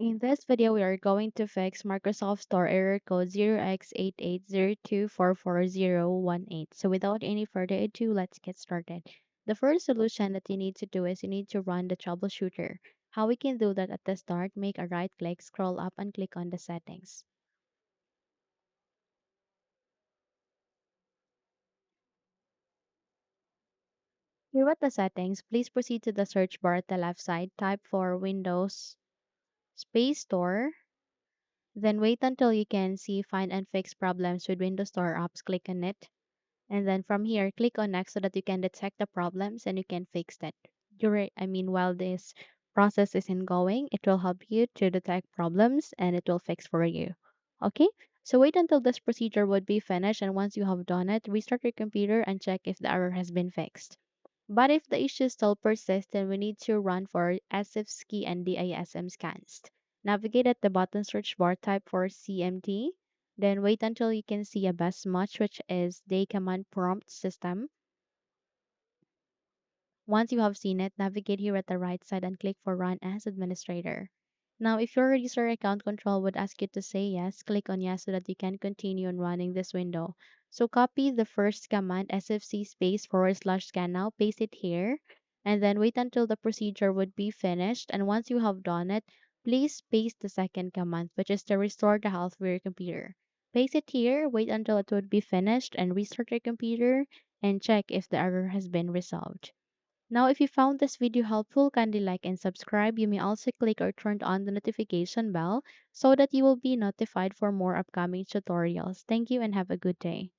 In this video, we are going to fix Microsoft Store error code 0x880244018. So without any further ado, let's get started. The first solution that you need to do is you need to run the troubleshooter. How we can do that at the start, make a right click, scroll up and click on the settings. Here at the settings, please proceed to the search bar at the left side, type for Windows Space Store, then wait until you can see find and fix problems with Windows Store apps, click on it. And then from here, click on next so that you can detect the problems and you can fix that. While this process is ongoing, it will help you to detect problems and it will fix for you. Okay? So wait until this procedure would be finished, and once you have done it, restart your computer and check if the error has been fixed. But if the issue still persists, then we need to run for SFSKI and DISM scans. Navigate at the bottom search bar, type for CMT, then wait until you can see a best match, which is the command prompt system. Once you have seen it, navigate here at the right side and click for Run as Administrator. Now, if your user account control would ask you to say yes, click on yes so that you can continue on running this window. So copy the first command sfc space forward slash scan now, paste it here, and then wait until the procedure would be finished. And once you have done it, please paste the second command, which is to restore the health of your computer. Paste it here, wait until it would be finished, and restart your computer and check if the error has been resolved. Now, if you found this video helpful, kindly like and subscribe. You may also click or turn on the notification bell so that you will be notified for more upcoming tutorials. Thank you and have a good day.